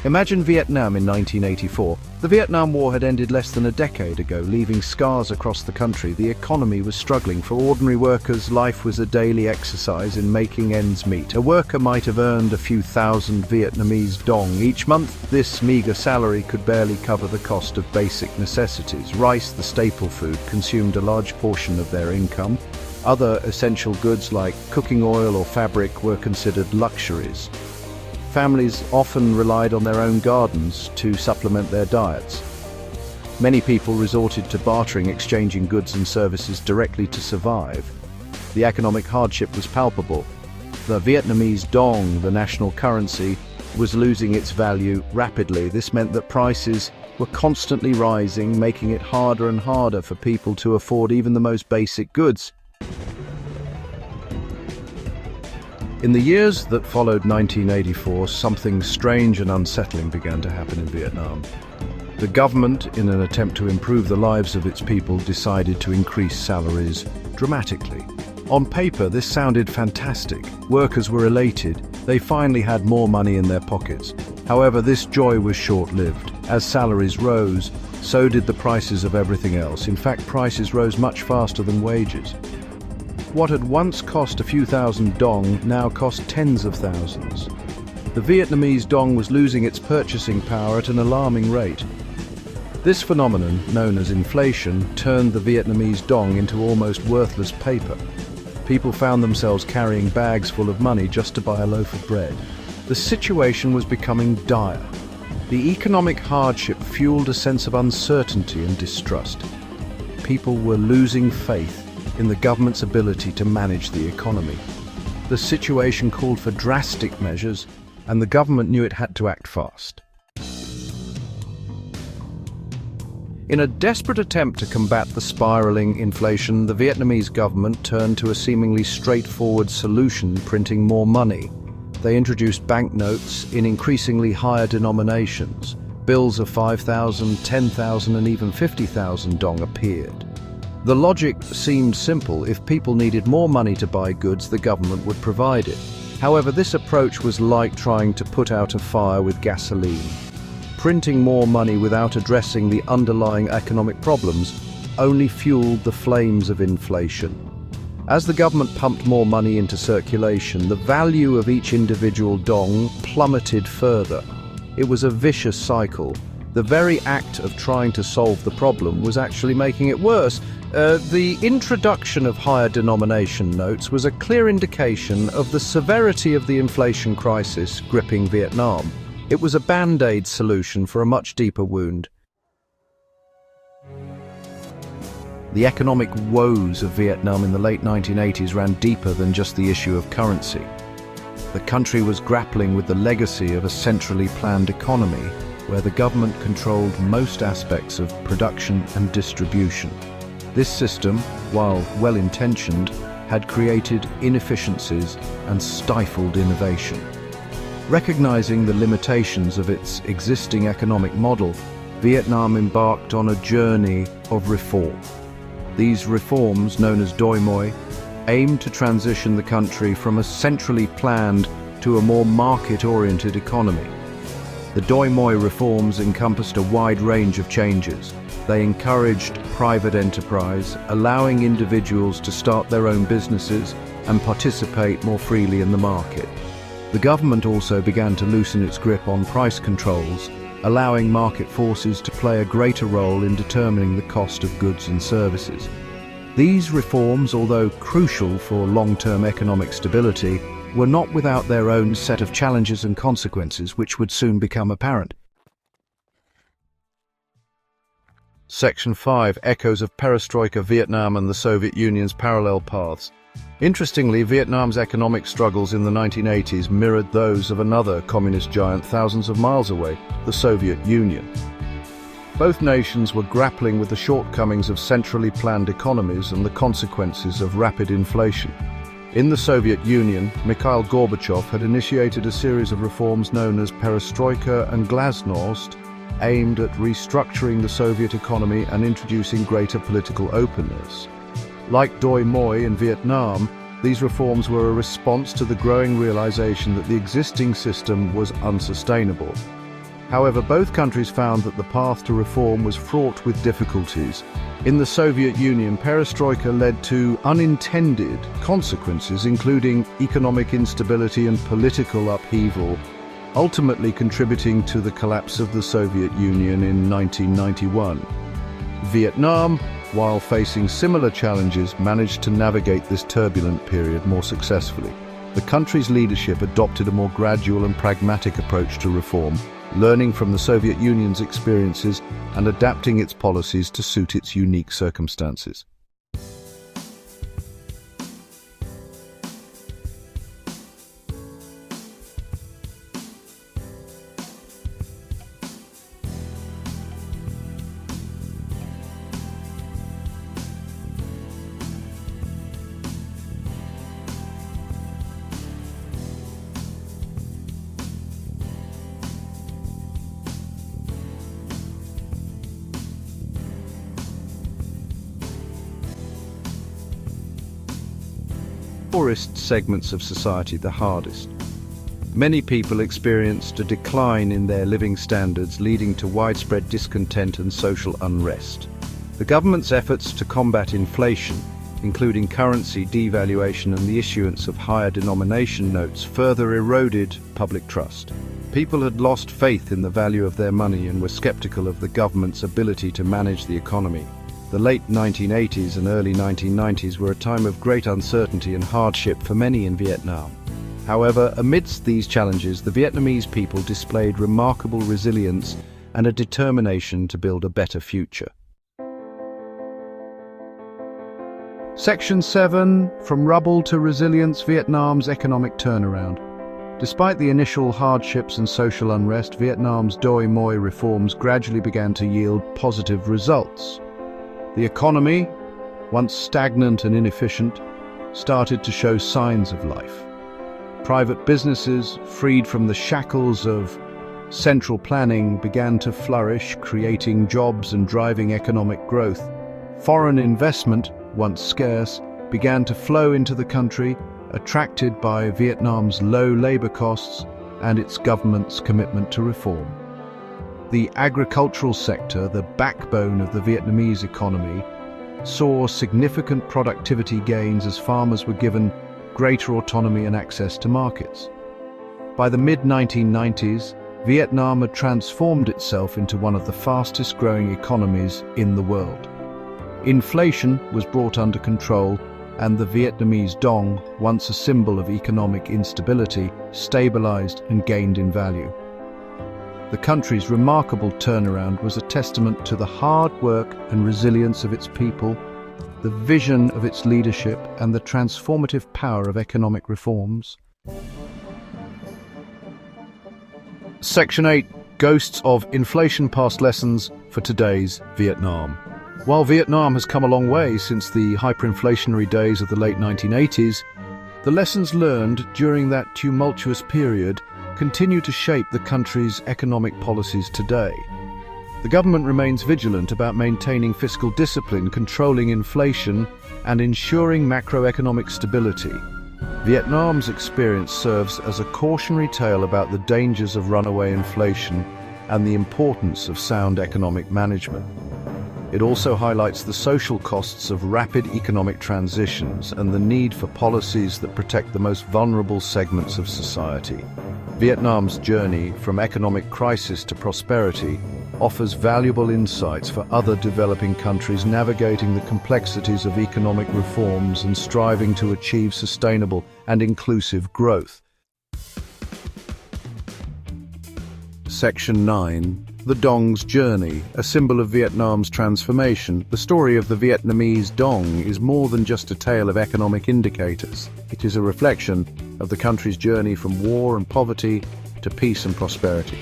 Imagine Vietnam in 1984. The Vietnam War had ended less than a decade ago, leaving scars across the country. The economy was struggling. For ordinary workers, life was a daily exercise in making ends meet. A worker might have earned a few thousand Vietnamese dong each month. This meager salary could barely cover the cost of basic necessities. Rice, the staple food, consumed a large portion of their income. Other essential goods like cooking oil or fabric were considered luxuries. Families often relied on their own gardens to supplement their diets. Many people resorted to bartering, exchanging goods and services directly to survive. The economic hardship was palpable. The Vietnamese dong, the national currency, was losing its value rapidly. This meant that prices were constantly rising, making it harder and harder for people to afford even the most basic goods. In the years that followed 1984, something strange and unsettling began to happen in Vietnam. The government, in an attempt to improve the lives of its people, decided to increase salaries dramatically. On paper, this sounded fantastic. Workers were elated. They finally had more money in their pockets. However, this joy was short-lived. As salaries rose, so did the prices of everything else. In fact, prices rose much faster than wages. What had once cost a few thousand dong now cost tens of thousands. The Vietnamese dong was losing its purchasing power at an alarming rate. This phenomenon, known as inflation, turned the Vietnamese dong into almost worthless paper. People found themselves carrying bags full of money just to buy a loaf of bread. The situation was becoming dire. The economic hardship fueled a sense of uncertainty and distrust. People were losing faith in the government's ability to manage the economy. The situation called for drastic measures, and the government knew it had to act fast. In a desperate attempt to combat the spiraling inflation, the Vietnamese government turned to a seemingly straightforward solution: printing more money. They introduced banknotes in increasingly higher denominations. Bills of 5,000, 10,000 and even 50,000 dong appeared. The logic seemed simple. If people needed more money to buy goods, the government would provide it. However, this approach was like trying to put out a fire with gasoline. Printing more money without addressing the underlying economic problems only fueled the flames of inflation. As the government pumped more money into circulation, the value of each individual dong plummeted further. It was a vicious cycle. The very act of trying to solve the problem was actually making it worse. The introduction of higher denomination notes was a clear indication of the severity of the inflation crisis gripping Vietnam. It was a band-aid solution for a much deeper wound. The economic woes of Vietnam in the late 1980s ran deeper than just the issue of currency. The country was grappling with the legacy of a centrally planned economy, where the government controlled most aspects of production and distribution. This system, while well-intentioned, had created inefficiencies and stifled innovation. Recognizing the limitations of its existing economic model, Vietnam embarked on a journey of reform. These reforms, known as Doi Moi, aimed to transition the country from a centrally planned to a more market-oriented economy. The Doi Moi reforms encompassed a wide range of changes. They encouraged private enterprise, allowing individuals to start their own businesses and participate more freely in the market. The government also began to loosen its grip on price controls, allowing market forces to play a greater role in determining the cost of goods and services. These reforms, although crucial for long-term economic stability, were not without their own set of challenges and consequences, which would soon become apparent. Section 5. Echoes of Perestroika, Vietnam and the Soviet Union's Parallel Paths. Interestingly, Vietnam's economic struggles in the 1980s mirrored those of another communist giant thousands of miles away, the Soviet Union. Both nations were grappling with the shortcomings of centrally planned economies and the consequences of rapid inflation. In the Soviet Union, Mikhail Gorbachev had initiated a series of reforms known as Perestroika and Glasnost, aimed at restructuring the Soviet economy and introducing greater political openness. Like Doi Moi in Vietnam, these reforms were a response to the growing realization that the existing system was unsustainable. However, both countries found that the path to reform was fraught with difficulties. In the Soviet Union, perestroika led to unintended consequences, including economic instability and political upheaval, ultimately contributing to the collapse of the Soviet Union in 1991. Vietnam, while facing similar challenges, managed to navigate this turbulent period more successfully. The country's leadership adopted a more gradual and pragmatic approach to reform, learning from the Soviet Union's experiences and adapting its policies to suit its unique circumstances. Poorest segments of society the hardest. Many people experienced a decline in their living standards, leading to widespread discontent and social unrest. The government's efforts to combat inflation, including currency devaluation and the issuance of higher denomination notes, further eroded public trust. People had lost faith in the value of their money and were skeptical of the government's ability to manage the economy. The late 1980s and early 1990s were a time of great uncertainty and hardship for many in Vietnam. However, amidst these challenges, the Vietnamese people displayed remarkable resilience and a determination to build a better future. Section 7, From Rubble to Resilience, Vietnam's Economic Turnaround. Despite the initial hardships and social unrest, Vietnam's Doi Moi reforms gradually began to yield positive results. The economy, once stagnant and inefficient, started to show signs of life. Private businesses, freed from the shackles of central planning, began to flourish, creating jobs and driving economic growth. Foreign investment, once scarce, began to flow into the country, attracted by Vietnam's low labor costs and its government's commitment to reform. The agricultural sector, the backbone of the Vietnamese economy, saw significant productivity gains as farmers were given greater autonomy and access to markets. By the mid-1990s, Vietnam had transformed itself into one of the fastest-growing economies in the world. Inflation was brought under control, and the Vietnamese dong, once a symbol of economic instability, stabilized and gained in value. The country's remarkable turnaround was a testament to the hard work and resilience of its people, the vision of its leadership, and the transformative power of economic reforms. Section 8, Ghosts of Inflation Past Lessons for Today's Vietnam. While Vietnam has come a long way since the hyperinflationary days of the late 1980s, the lessons learned during that tumultuous period continue to shape the country's economic policies today. The government remains vigilant about maintaining fiscal discipline, controlling inflation, and ensuring macroeconomic stability. Vietnam's experience serves as a cautionary tale about the dangers of runaway inflation and the importance of sound economic management. It also highlights the social costs of rapid economic transitions and the need for policies that protect the most vulnerable segments of society. Vietnam's journey from economic crisis to prosperity offers valuable insights for other developing countries navigating the complexities of economic reforms and striving to achieve sustainable and inclusive growth. Section 9. The Dong's Journey, a symbol of Vietnam's transformation. The story of the Vietnamese Dong is more than just a tale of economic indicators. It is a reflection of the country's journey from war and poverty to peace and prosperity.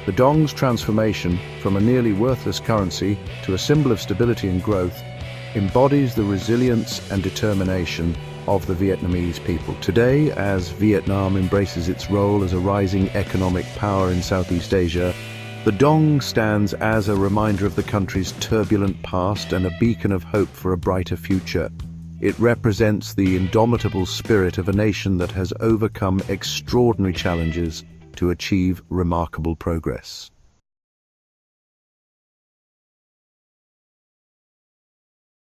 The Dong's transformation from a nearly worthless currency to a symbol of stability and growth embodies the resilience and determination of the Vietnamese people. Today, as Vietnam embraces its role as a rising economic power in Southeast Asia, the Dong stands as a reminder of the country's turbulent past and a beacon of hope for a brighter future. It represents the indomitable spirit of a nation that has overcome extraordinary challenges to achieve remarkable progress.